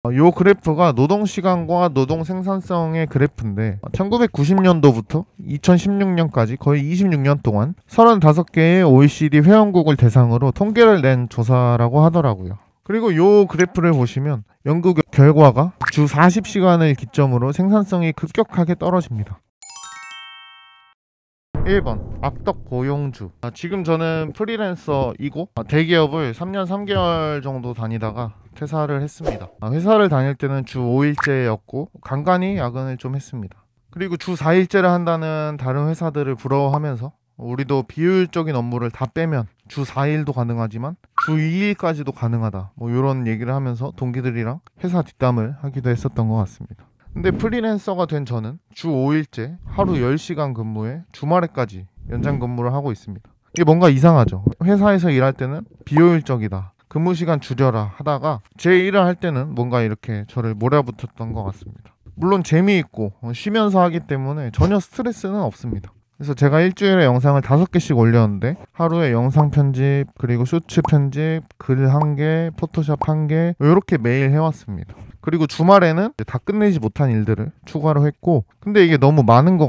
요 그래프가 노동시간과 노동 생산성의 그래프인데 1990년도부터 2016년까지 거의 26년 동안 35개의 OECD 회원국을 대상으로 통계를 낸 조사라고 하더라고요. 그리고 요 그래프를 보시면 연구 결과가 주 40시간을 기점으로 생산성이 급격하게 떨어집니다. 1번 악덕 고용주. 지금 저는 프리랜서이고 대기업을 3년 3개월 정도 다니다가 퇴사를 했습니다. 회사를 다닐 때는 주 5일제였고 간간히 야근을 좀 했습니다. 그리고 주 4일제를 한다는 다른 회사들을 부러워하면서 우리도 비효율적인 업무를 다 빼면 주 4일도 가능하지만 주 2일까지도 가능하다, 뭐 이런 얘기를 하면서 동기들이랑 회사 뒷담을 하기도 했었던 것 같습니다. 근데 프리랜서가 된 저는 주 5일째 하루 10시간 근무에 주말에까지 연장 근무를 하고 있습니다. 이게 뭔가 이상하죠. 회사에서 일할 때는 비효율적이다, 근무 시간 줄여라 하다가 제 일을 할 때는 뭔가 이렇게 저를 몰아붙였던 것 같습니다. 물론 재미있고 쉬면서 하기 때문에 전혀 스트레스는 없습니다. 그래서 제가 일주일에 영상을 5개씩 올렸는데 하루에 영상 편집, 그리고 쇼츠 편집, 글 1개, 포토샵 1개 이렇게 매일 해왔습니다. 그리고 주말에는 다 끝내지 못한 일들을 추가로 했고, 근데 이게 너무 많은 것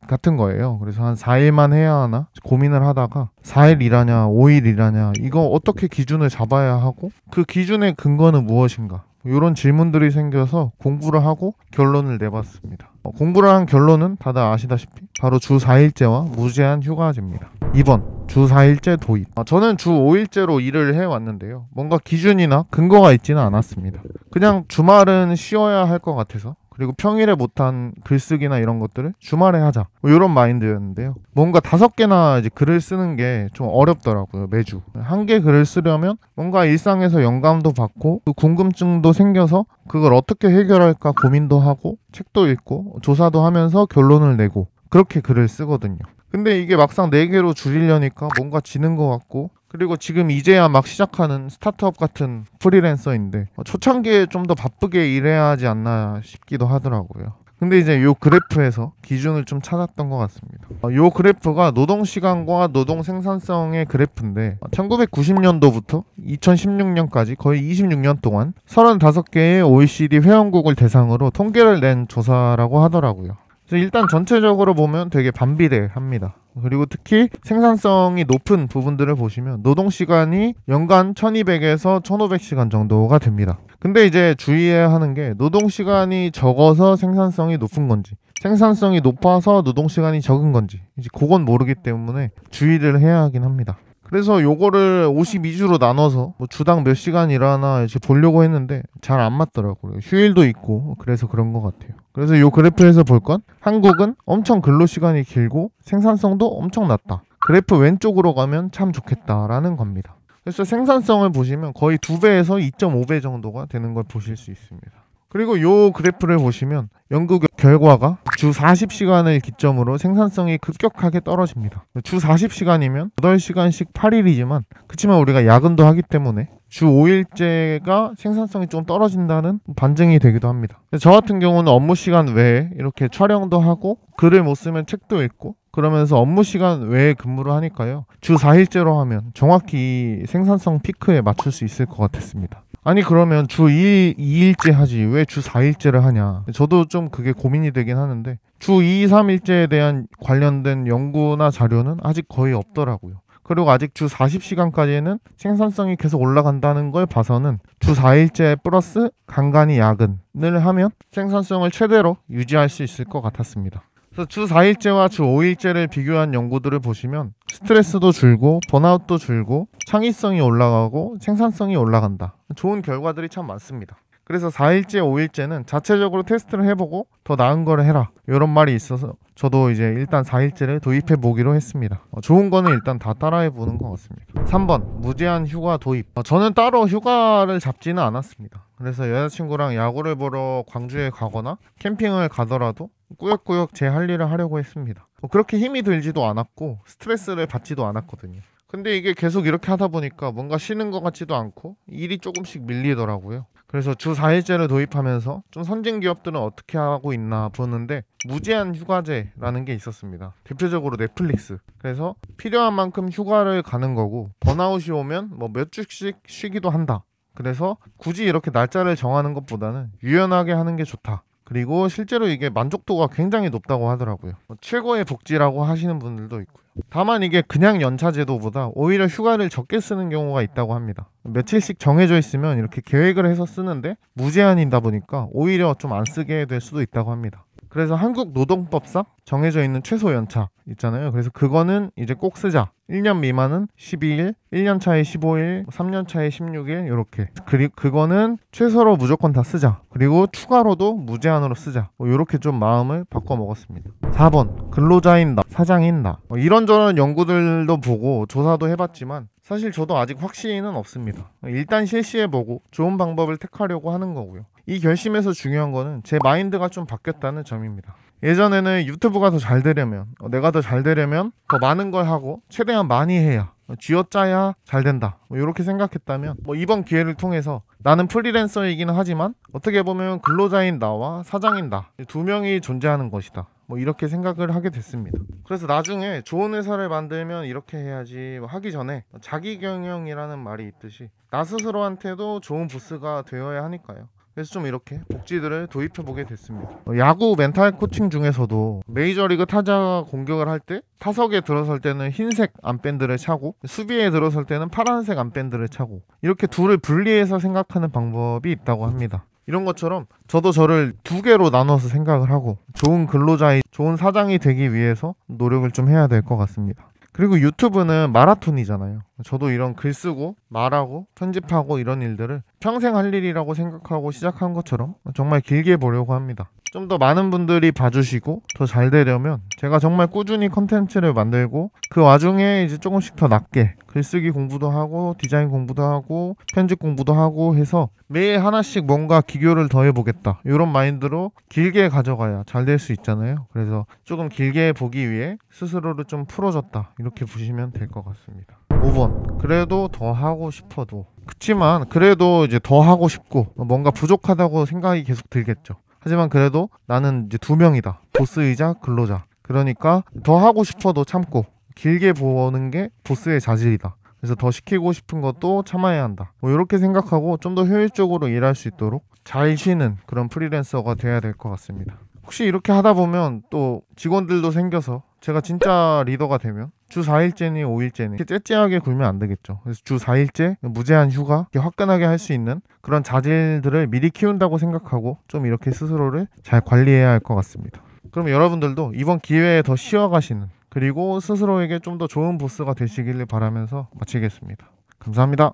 같은 거예요. 그래서 한 4일만 해야 하나 고민을 하다가 4일 일하냐 5일 일하냐, 이거 어떻게 기준을 잡아야 하고 그 기준의 근거는 무엇인가, 이런 질문들이 생겨서 공부를 하고 결론을 내봤습니다. 공부를 한 결론은 다들 아시다시피 바로 주 4일제와 무제한 휴가제입니다. 2번 주 4일제 도입. 저는 주 5일제로 일을 해왔는데요, 뭔가 기준이나 근거가 있지는 않았습니다. 그냥 주말은 쉬어야 할 것 같아서, 그리고 평일에 못한 글쓰기나 이런 것들을 주말에 하자, 뭐 이런 마인드였는데요. 뭔가 5개나 이제 글을 쓰는 게 좀 어렵더라고요. 매주 1개 글을 쓰려면 뭔가 일상에서 영감도 받고 그 궁금증도 생겨서 그걸 어떻게 해결할까 고민도 하고 책도 읽고 조사도 하면서 결론을 내고 그렇게 글을 쓰거든요. 근데 이게 막상 4개로 줄이려니까 뭔가 지는 것 같고, 그리고 지금 이제야 막 시작하는 스타트업 같은 프리랜서인데 초창기에 좀 더 바쁘게 일해야 하지 않나 싶기도 하더라고요. 근데 이제 요 그래프에서 기준을 좀 찾았던 것 같습니다. 요 그래프가 노동시간과 노동 생산성의 그래프인데 1990년도부터 2016년까지 거의 26년 동안 35개의 OECD 회원국을 대상으로 통계를 낸 조사라고 하더라고요. 그래서 일단 전체적으로 보면 되게 반비례합니다. 그리고 특히 생산성이 높은 부분들을 보시면 노동시간이 연간 1200에서 1500시간 정도가 됩니다. 근데 이제 주의해야 하는 게 노동시간이 적어서 생산성이 높은 건지 생산성이 높아서 노동시간이 적은 건지 이제 그건 모르기 때문에 주의를 해야 하긴 합니다. 그래서 요거를 52주로 나눠서 뭐 주당 몇 시간 일하나 이제 보려고 했는데 잘 안 맞더라고요. 휴일도 있고 그래서 그런 것 같아요. 그래서 요 그래프에서 볼 건 한국은 엄청 근로시간이 길고 생산성도 엄청 낮다, 그래프 왼쪽으로 가면 참 좋겠다라는 겁니다. 그래서 생산성을 보시면 거의 2배에서 2.5배 정도가 되는 걸 보실 수 있습니다. 그리고 요 그래프를 보시면 연구 결과가 주 40시간을 기점으로 생산성이 급격하게 떨어집니다. 주 40시간이면 8시간씩 8일이지만 그치만 우리가 야근도 하기 때문에 주 5일제가 생산성이 좀 떨어진다는 반증이 되기도 합니다. 저 같은 경우는 업무 시간 외에 이렇게 촬영도 하고 글을 못 쓰면 책도 읽고 그러면서 업무 시간 외에 근무를 하니까요, 주 4일제로 하면 정확히 이 생산성 피크에 맞출 수 있을 것 같았습니다. 아니 그러면 주 2일째 하지 왜 주 4일째를 하냐, 저도 좀 그게 고민이 되긴 하는데 주 2, 3일째에 대한 관련된 연구나 자료는 아직 거의 없더라고요. 그리고 아직 주 40시간까지는 생산성이 계속 올라간다는 걸 봐서는 주 4일째 플러스 간간히 야근을 하면 생산성을 최대로 유지할 수 있을 것 같았습니다. 그래서 주 4일째와 주 5일째를 비교한 연구들을 보시면 스트레스도 줄고 번아웃도 줄고 창의성이 올라가고 생산성이 올라간다, 좋은 결과들이 참 많습니다. 그래서 4일째 5일째는 자체적으로 테스트를 해보고 더 나은 거를 해라, 이런 말이 있어서 저도 이제 일단 4일째를 도입해 보기로 했습니다. 좋은 거는 일단 다 따라해 보는 것 같습니다. 3번 무제한 휴가 도입. 저는 따로 휴가를 잡지는 않았습니다. 그래서 여자친구랑 야구를 보러 광주에 가거나 캠핑을 가더라도 꾸역꾸역 제 할 일을 하려고 했습니다. 그렇게 힘이 들지도 않았고 스트레스를 받지도 않았거든요. 근데 이게 계속 이렇게 하다 보니까 뭔가 쉬는 것 같지도 않고 일이 조금씩 밀리더라고요. 그래서 주 4일제를 도입하면서 좀 선진 기업들은 어떻게 하고 있나 보는데 무제한 휴가제라는 게 있었습니다. 대표적으로 넷플릭스. 그래서 필요한 만큼 휴가를 가는 거고 번아웃이 오면 뭐 몇 주씩 쉬기도 한다, 그래서 굳이 이렇게 날짜를 정하는 것보다는 유연하게 하는 게 좋다. 그리고 실제로 이게 만족도가 굉장히 높다고 하더라고요. 최고의 복지라고 하시는 분들도 있고요. 다만 이게 그냥 연차 제도보다 오히려 휴가를 적게 쓰는 경우가 있다고 합니다. 며칠씩 정해져 있으면 이렇게 계획을 해서 쓰는데 무제한이다 보니까 오히려 좀 안 쓰게 될 수도 있다고 합니다. 그래서 한국 노동법상 정해져 있는 최소 연차 있잖아요. 그래서 그거는 이제 꼭 쓰자. 1년 미만은 12일, 1년 차에 15일, 3년 차에 16일 이렇게. 그리고 그거는 최소로 무조건 다 쓰자. 그리고 추가로도 무제한으로 쓰자. 이렇게 좀 마음을 바꿔 먹었습니다. 4번 근로자인 나, 사장인 나. 이런저런 연구들도 보고 조사도 해봤지만 사실 저도 아직 확신은 없습니다. 일단 실시해보고 좋은 방법을 택하려고 하는 거고요. 이 결심에서 중요한 거는 제 마인드가 좀 바뀌었다는 점입니다. 예전에는 유튜브가 더 잘 되려면, 내가 더 잘 되려면 더 많은 걸 하고 최대한 많이 해야, 쥐어짜야 잘 된다, 이렇게 생각했다면 이번 기회를 통해서 나는 프리랜서이기는 하지만 어떻게 보면 근로자인 나와 사장인 나 두 명이 존재하는 것이다, 이렇게 생각을 하게 됐습니다. 그래서 나중에 좋은 회사를 만들면 이렇게 해야지 하기 전에 자기경영이라는 말이 있듯이 나 스스로한테도 좋은 보스가 되어야 하니까요. 그래서 좀 이렇게 복지들을 도입해보게 됐습니다. 야구 멘탈 코칭 중에서도 메이저리그 타자가 공격을 할 때 타석에 들어설 때는 흰색 암밴드를 차고 수비에 들어설 때는 파란색 암밴드를 차고 이렇게 둘을 분리해서 생각하는 방법이 있다고 합니다. 이런 것처럼 저도 저를 두 개로 나눠서 생각을 하고 좋은 근로자이, 좋은 사장이 되기 위해서 노력을 좀 해야 될 것 같습니다. 그리고 유튜브는 마라톤이잖아요. 저도 이런 글 쓰고 말하고 편집하고 이런 일들을 평생 할 일이라고 생각하고 시작한 것처럼 정말 길게 보려고 합니다. 좀 더 많은 분들이 봐주시고 더 잘 되려면 제가 정말 꾸준히 컨텐츠를 만들고 그 와중에 이제 조금씩 더 낮게 글쓰기 공부도 하고 디자인 공부도 하고 편집 공부도 하고 해서 매일 하나씩 뭔가 기교를 더해보겠다, 이런 마인드로 길게 가져가야 잘 될 수 있잖아요. 그래서 조금 길게 보기 위해 스스로를 좀 풀어줬다, 이렇게 보시면 될 것 같습니다. 5번 그래도 더 하고 싶어도, 그치만 그래도 이제 더 하고 싶고 뭔가 부족하다고 생각이 계속 들겠죠. 하지만 그래도 나는 이제 두 명이다, 보스이자 근로자. 그러니까 더 하고 싶어도 참고 길게 보는 게 보스의 자질이다. 그래서 더 시키고 싶은 것도 참아야 한다, 이렇게 생각하고 좀 더 효율적으로 일할 수 있도록 잘 쉬는 그런 프리랜서가 돼야 될 것 같습니다. 혹시 이렇게 하다 보면 또 직원들도 생겨서 제가 진짜 리더가 되면 주 4일째니 5일째니 이렇게 째째하게 굴면 안 되겠죠. 그래서 주 4일째 무제한 휴가 이렇게 화끈하게 할 수 있는 그런 자질들을 미리 키운다고 생각하고 좀 이렇게 스스로를 잘 관리해야 할 것 같습니다. 그럼 여러분들도 이번 기회에 더 쉬어가시는, 그리고 스스로에게 좀 더 좋은 보스가 되시길 바라면서 마치겠습니다. 감사합니다.